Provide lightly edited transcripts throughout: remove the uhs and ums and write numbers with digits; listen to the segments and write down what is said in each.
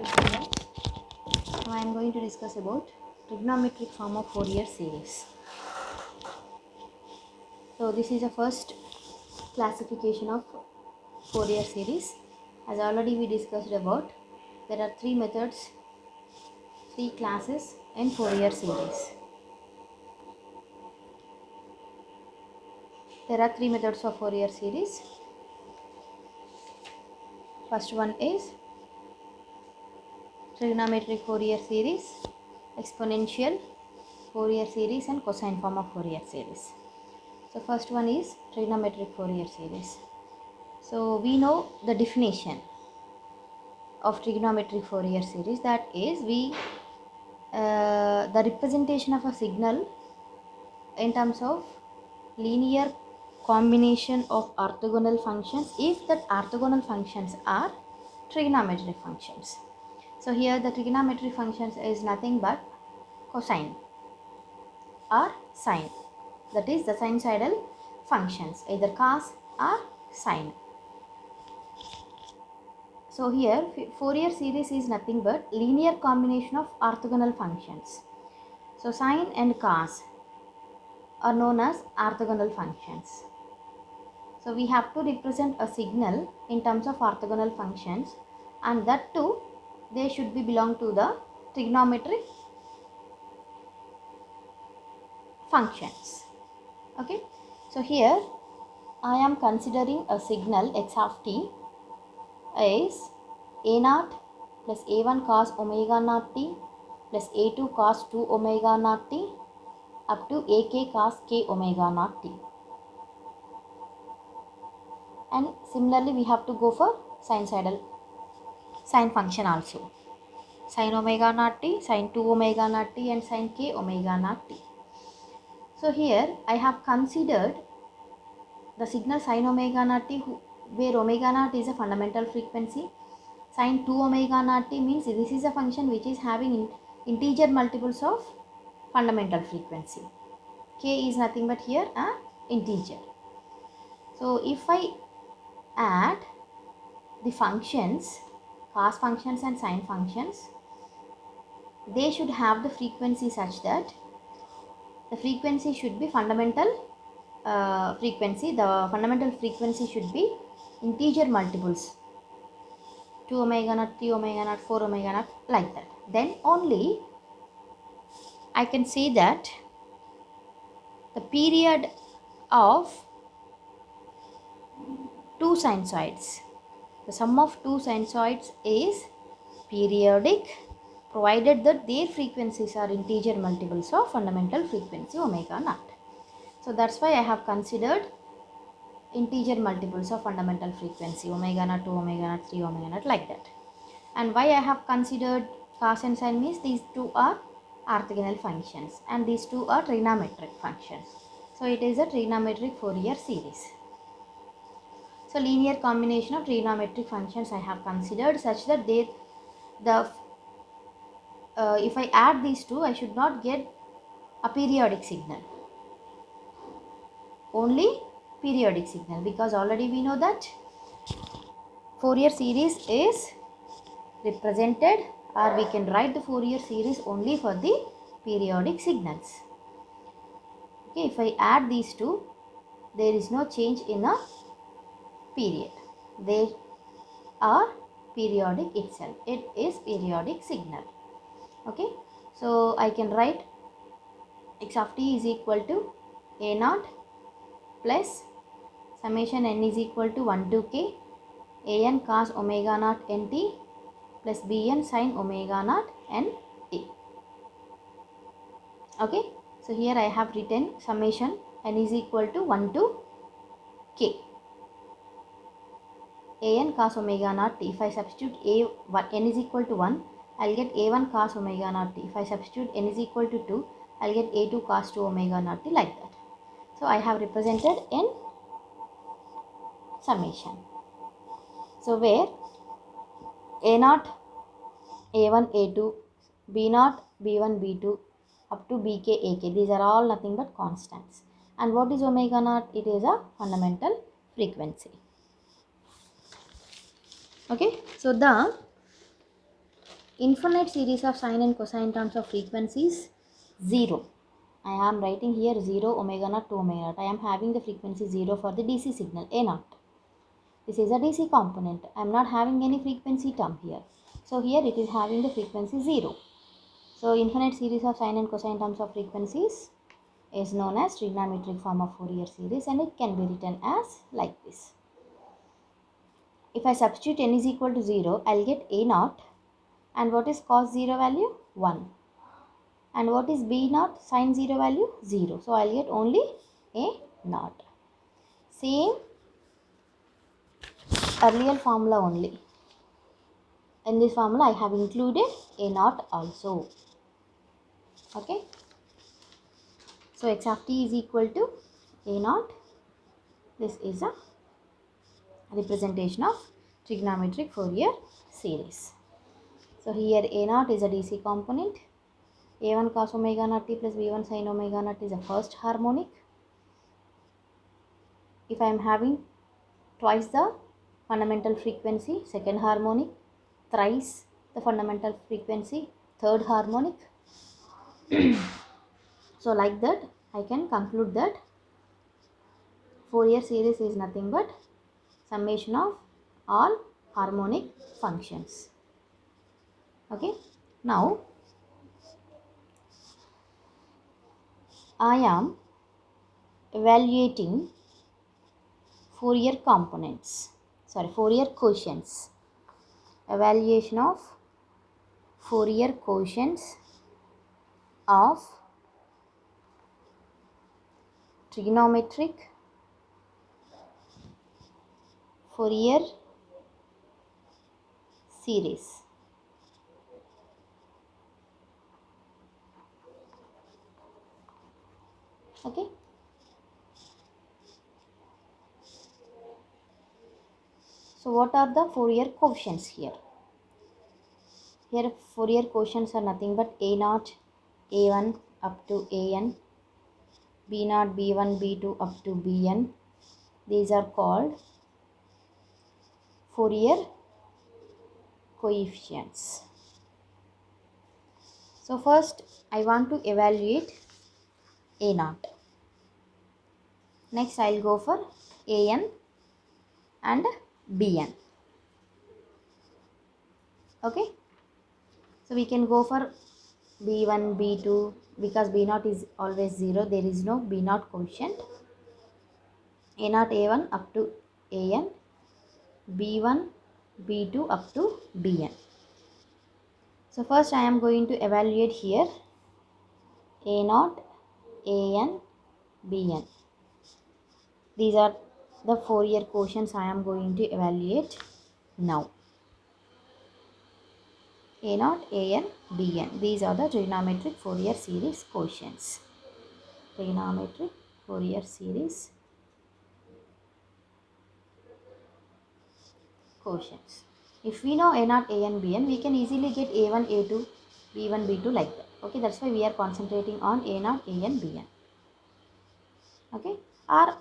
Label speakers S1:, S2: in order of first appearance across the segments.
S1: Hello students, now I am going to discuss about trigonometric form of Fourier series. So this is the first classification of Fourier series. As already we discussed about, there are three methods, three classes in Fourier series. There are three methods of Fourier series. First one is trigonometric Fourier series, exponential Fourier series and cosine form of Fourier series. So first one is trigonometric Fourier series. So we know the definition of trigonometric Fourier series, that is the representation of a signal in terms of linear combination of orthogonal functions if that orthogonal functions are trigonometric functions. So here the trigonometric functions is nothing but cosine or sine, that is the sinusoidal functions, either cos or sine. So here Fourier series is nothing but linear combination of orthogonal functions. So sine and cos are known as orthogonal functions. So we have to represent a signal in terms of orthogonal functions, and that too they should be belong to the trigonometric functions. Okay. So here I am considering a signal x of t is a0 plus a1 cos omega naught t plus a2 cos 2 omega naught t up to ak cos k omega naught t. And similarly we have to go for sinusoidal sine function also. Sin omega naught t, sin 2 omega naught t and sin k omega naught t. So here I have considered the signal sin omega naught t where omega naught is a fundamental frequency. Sin 2 omega naught t means this is a function which is having integer multiples of fundamental frequency. K is nothing but here an integer. So if I add the functions, cos functions and sine functions, they should have the frequency such that the frequency should be fundamental frequency. The fundamental frequency should be integer multiples, 2 omega naught, 3 omega naught, 4 omega naught, like that. Then only I can say that the period of two sinusoids, the sum of two sinusoids is periodic provided that their frequencies are integer multiples of fundamental frequency omega naught. So that's why I have considered integer multiples of fundamental frequency omega naught, 2 omega naught, 3 omega naught, like that. And why I have considered cos and sine means these two are orthogonal functions and these two are trigonometric functions. So it is a trigonometric Fourier series. So linear combination of trigonometric functions I have considered such that if I add these two, I should not get a periodic signal, only periodic signal, because already we know that Fourier series is represented, or we can write the Fourier series only for the periodic signals. Okay, if I add these two, there is no change in a period, they are periodic itself, it is periodic signal. Okay, so I can write x of t is equal to a0 plus summation n is equal to 1 to k an cos omega naught nt plus bn sin omega naught nt. Okay, so here I have written summation n is equal to 1 to k an cos omega naught t. If I substitute n is equal to 1, I'll get a1 cos omega naught t. If I substitute n is equal to 2, I'll get a2 cos 2 omega naught t, like that. So I have represented in summation. So where a0, a1, a2, b0, b1, b2 up to bk, ak, these are all nothing but constants. And what is omega naught? It is a fundamental frequency. Okay, so the Infinite series of sine and cosine terms of frequencies 0. I am writing here 0 omega naught to omega naught. I am having the frequency 0 for the DC signal A naught. This is a DC component. I am not having any frequency term here. So here it is having the frequency 0. So infinite series of sine and cosine terms of frequencies is known as trigonometric form of Fourier series, and it can be written as like this. If I substitute n is equal to 0, I will get A naught. And what is cos 0 value? 1. And what is B naught? Sin 0 value? 0. So I will get only A naught. Same earlier formula only. In this formula I have included A naught also. Okay. So x of t is equal to A naught. This is a representation of trigonometric Fourier series. So here A naught is a DC component. A1 cos omega naught t plus B1 sin omega naught is a first harmonic. If I am having twice the fundamental frequency, second harmonic, thrice the fundamental frequency, third harmonic. So like that I can conclude that Fourier series is nothing but summation of all harmonic functions. Okay. Now I am evaluating Fourier quotients. Evaluation of Fourier quotients of trigonometric Fourier series. Okay. So what are the Fourier coefficients here? Here Fourier quotients are nothing but A naught, A1 up to AN, B naught, B1, B2 up to Bn. These are called Fourier coefficients. So first I want to evaluate A naught. Next I will go for AN and Bn. Okay. So we can go for B1, B2 because B naught is always 0. There is no B naught quotient. A naught, A1 up to AN, B1, B2 up to Bn. So first I am going to evaluate here A naught, AN, Bn. These are the Fourier quotients I am going to evaluate now. A naught, AN, Bn. These are the trigonometric Fourier series quotients. Trigonometric Fourier series quotients. If we know A naught, AN, Bn, we can easily get A1, A2, B1, B2 like that. Okay, that's why we are concentrating on A naught, AN, Bn. Okay, or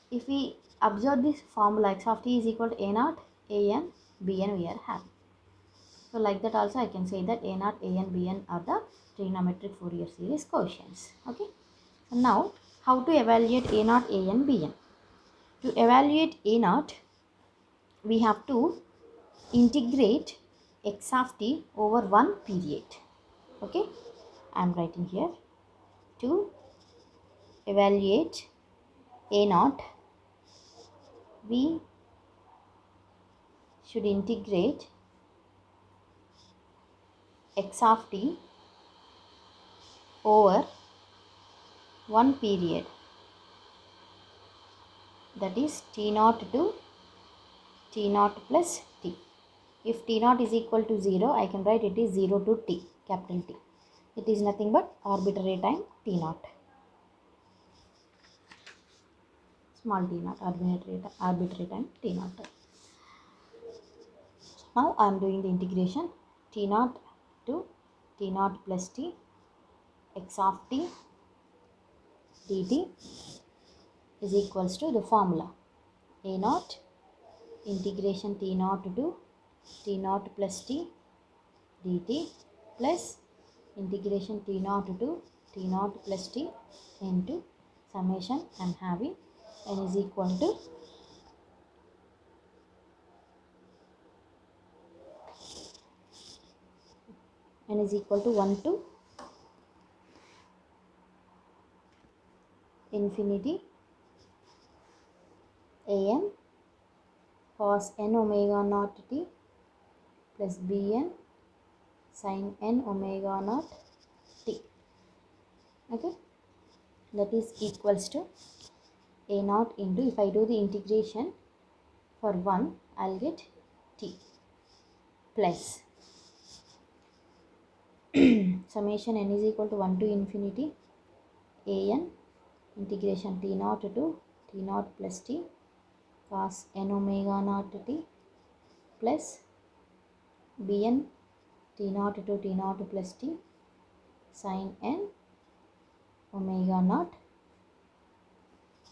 S1: if we observe this formula x of t is equal to A naught, AN, Bn we are having. So like that also I can say that A naught, AN, Bn are the trigonometric Fourier series quotients. Okay. So now how to evaluate A naught, AN, Bn? To evaluate A naught, we have to integrate x of t over one period. Okay. I am writing here. To evaluate A naught, we should integrate x of t over one period, that is t naught to t naught plus t. If t naught is equal to 0, I can write it is 0 to t, capital T. It is nothing but arbitrary time t naught. Small t naught, arbitrary time t naught. Now I am doing the integration t naught to t naught plus t x of t dt is equals to the formula A naught integration t naught to t naught plus t dt plus integration t naught to t naught plus t into summation I'm having n is equal to n is equal to 1 to infinity an cos n omega naught t plus bn sin n omega naught t. Okay, that is equals to a naught into, if I do the integration for 1 I'll get t plus summation n is equal to 1 to infinity an integration t naught to t naught plus t cos n omega naught t plus bn t naught to t naught plus t sin n omega naught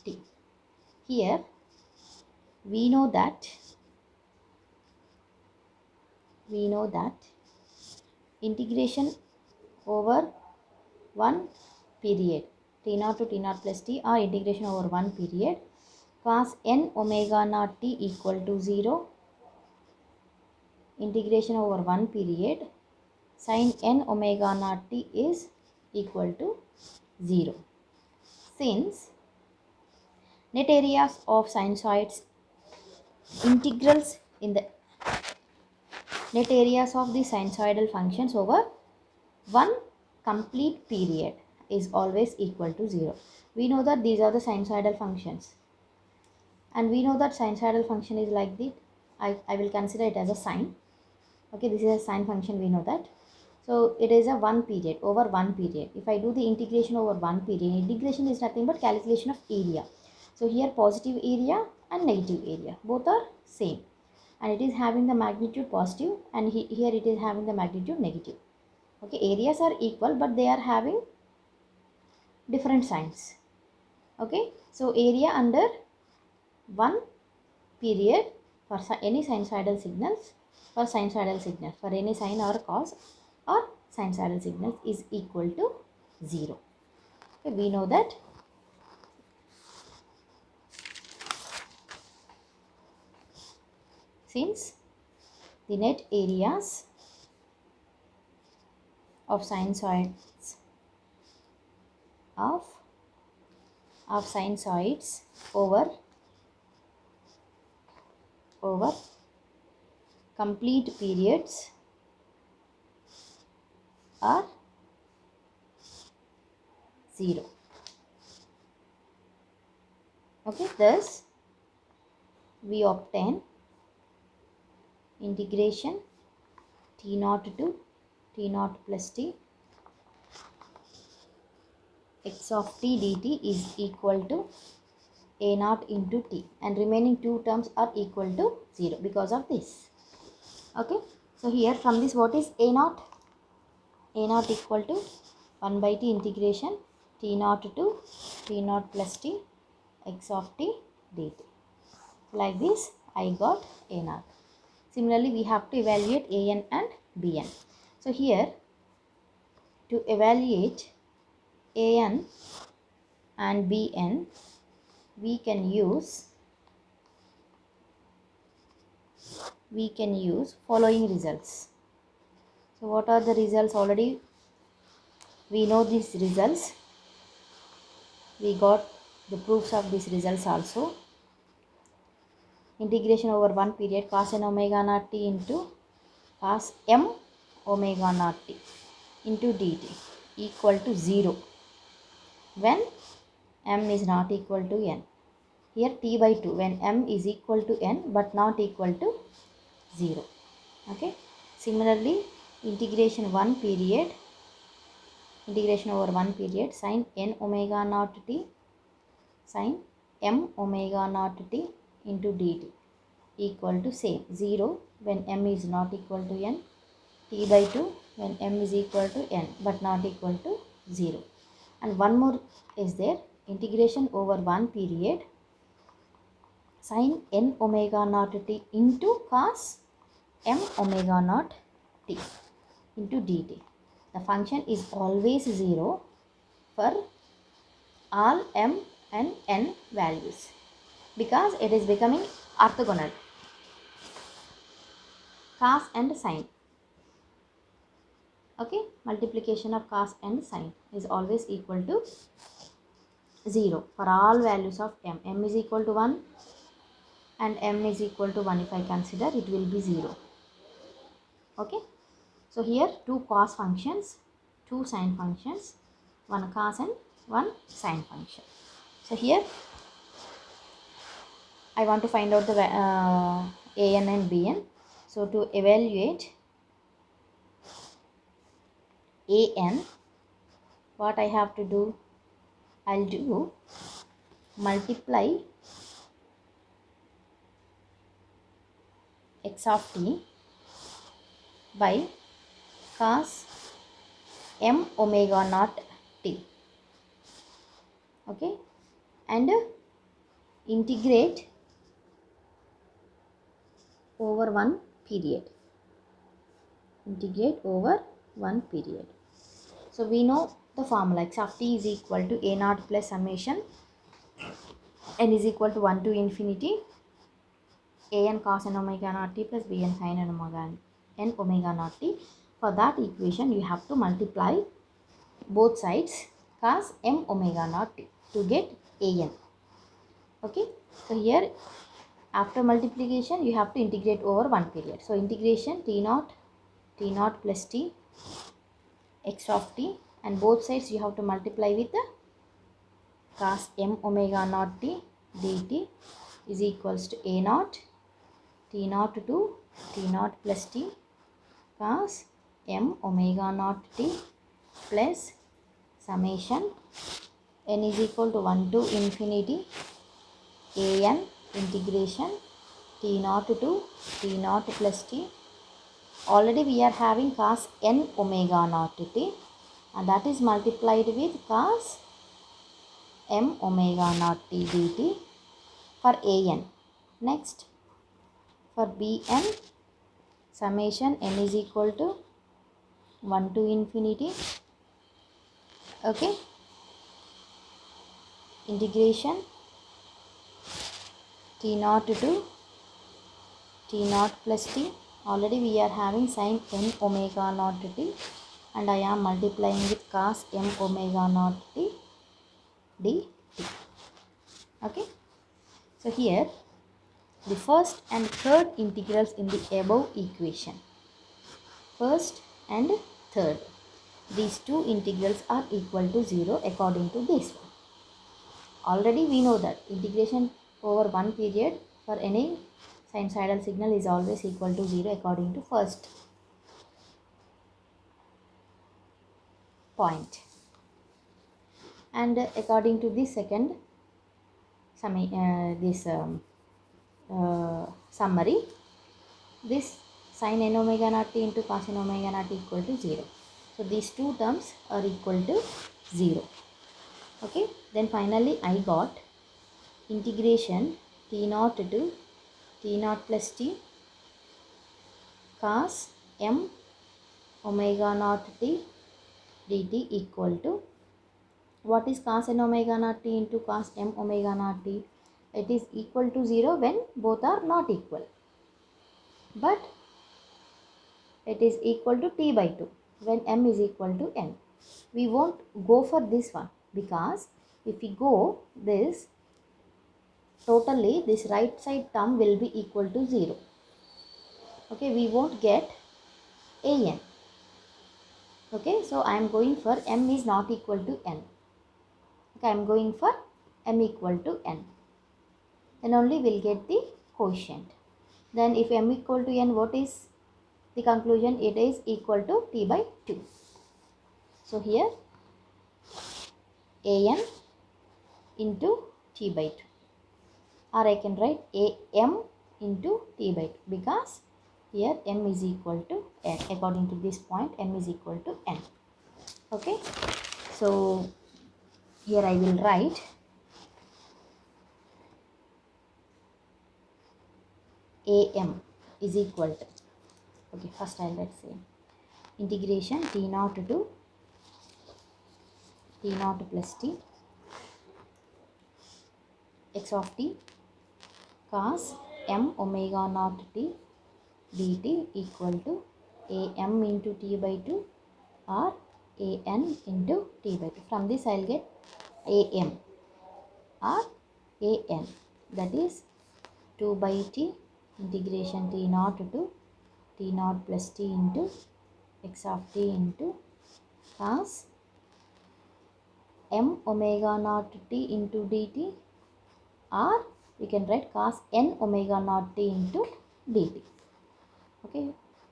S1: t. Here we know that integration over one period t naught to t naught plus t or integration over one period cos n omega naught t equal to 0 integration over one period sin n omega naught t is equal to 0. Since net areas of sinusoids integrals in the net areas of the sinusoidal functions over one complete period is always equal to 0. We know that these are the sinusoidal functions, and we know that sinusoidal function is like this. I will consider it as a sine. Okay, this is a sine function, we know that. So it is a one period, over one period. If I do the integration over one period, integration is nothing but calculation of area. So here positive area and negative area both are same, and it is having the magnitude positive, and here it is having the magnitude negative. Okay, areas are equal but they are having different signs. Okay, so area under one period for any sinusoidal signals, for any sine or cos or sinusoidal signals is equal to 0. Okay, we know that. Since the net areas of sinusoids of sinusoids over complete periods are 0. Okay, thus we obtain integration t naught to t naught plus t x of t dt is equal to a naught into t, and remaining two terms are equal to 0 because of this. Okay, so here from this what is a naught? A naught equal to 1 by t integration t naught to t naught plus t x of t dt. Like this I got a naught. Similarly we have to evaluate an and bn. So here to evaluate an and bn we can use following results. So what are the results? Already we know these results, we got the proofs of these results also. Integration over one period cos n omega naught t into cos m omega naught t into dt equal to 0 when m is not equal to n. Here t by 2 when m is equal to n but not equal to 0. Okay, similarly integration over one period sin n omega naught t sin m omega naught t into dt equal to same 0 when m is not equal to n, t by 2 when m is equal to n but not equal to 0. And one more is there, integration over one period sin n omega naught t into cos m omega naught t. into dt. The function is always 0 for all m and n values because it is becoming orthogonal. Cos and sine. Okay, multiplication of cos and sine is always equal to 0 for all values of m. M is equal to 1 and m is equal to 1. If I consider, it will be 0. Okay, so here two cos functions, two sine functions, one cos and one sine function. So here I want to find out the an and bn. So to evaluate an, what I have to do? I'll do multiply x of t by cos m omega naught t. Okay, and integrate over one period. Integrate over one period. So we know the formula x of t is equal to a naught plus summation n is equal to 1 to infinity an cos n omega naught t plus bn sin n omega naught t. For that equation you have to multiply both sides cos m omega naught t to get an. Okay, so here after multiplication you have to integrate over one period. So integration t naught plus t x of t, and both sides you have to multiply with the cos m omega naught t dt is equals to a naught t naught to t naught plus t cos m omega naught t plus summation n is equal to 1 to infinity an integration t naught to t naught plus t. Already we are having cos n omega naught t, and that is multiplied with cos m omega naught t dt for an. Next, for bn, summation n is equal to 1 to infinity. Okay, integration t naught to t naught plus t. Already we are having sin n omega naught t, and I am multiplying with cos m omega naught t dt. Okay, so here the first and third integrals in the above equation, first and third, these two integrals are equal to 0 according to this one. Already we know that integration over one period for any sinusoidal signal is always equal to 0 according to first point, and according to the second summary, this sin n omega naught t into cos n omega naught t equal to 0. So these two terms are equal to 0. Okay, then finally I got integration t naught to t naught plus t cos m omega naught t dt equal to, what is cos n omega naught t into cos m omega naught t? It is equal to 0 when both are not equal, but it is equal to t by 2 when m is equal to n. We won't go for this one because if we go this, totally this right side term will be equal to 0. Okay, we won't get an. Okay, so I am going for m is not equal to n. Okay, I am going for m equal to n. Then only we'll get the quotient. Then if m equal to n, what is the conclusion? It is equal to t by 2. So here an into t by 2, or I can write am into t by 2 because here m is equal to n. According to this point, m is equal to n. Okay, so here I will write am is equal to, okay, first I'll let's say integration t naught to t naught plus t x of t cos m omega naught t dt equal to am into t by 2 or an into t by 2. From this I will get am or an, that is 2 by t integration t naught to t naught plus t into x of t into cos m omega naught t into dt, or we can write cos n omega naught t into dt. Okay,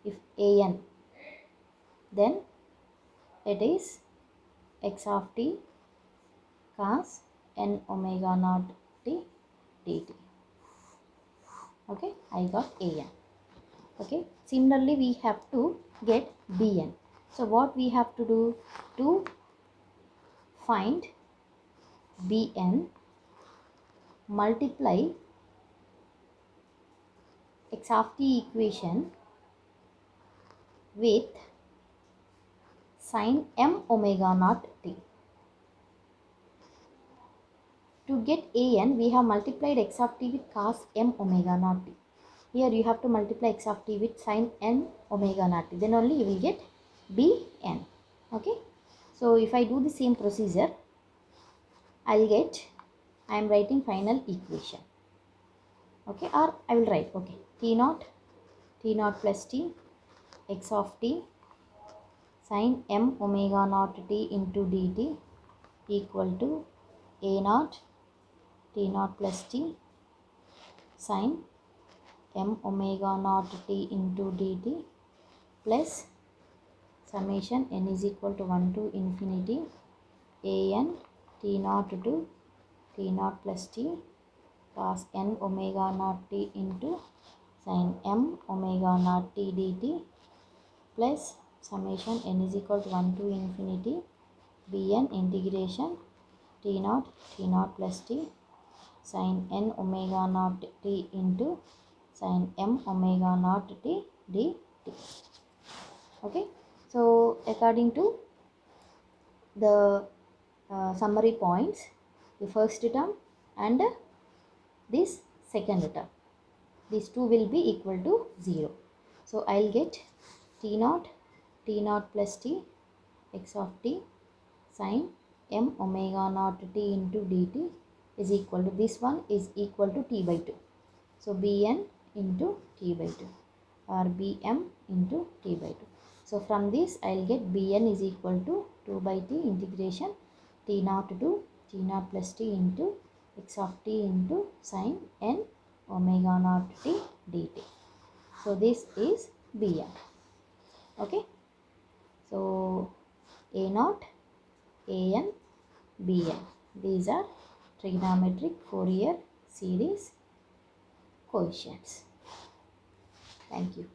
S1: if an, then it is x of t cos n omega naught t dt. Okay, I got an. Okay, similarly we have to get bn. So what we have to do to find bn, multiply x of t equation with sin m omega naught t. To get an, we have multiplied x of t with cos m omega naught t. Here you have to multiply x of t with sin n omega naught t. Then only you will get bn. Okay. So if I do the same procedure, I will get, I am writing final equation. Okay, or I will write, okay, t naught plus t x of t sin m omega naught t into dt equal to a naught t naught plus t sin m omega naught t into dt plus summation n is equal to 1 to infinity an t naught to t naught plus t cos n omega naught t into sin m omega naught t dt plus summation n is equal to 1 to infinity bn integration t naught plus t sin n omega naught t into sin m omega naught t dt. Okay, so according to the summary points, the first term and this second term, these two will be equal to 0. So I will get t naught plus t x of t sin m omega naught t into dt is equal to, this one is equal to t by 2. So bn into t by 2 or bm into t by 2. So from this I will get bn is equal to 2 by t integration t naught to t naught plus t into x of t into sin n omega naught t dt. So this is bn. Okay, so a naught, an, bn, these are trigonometric Fourier series coefficients. Thank you.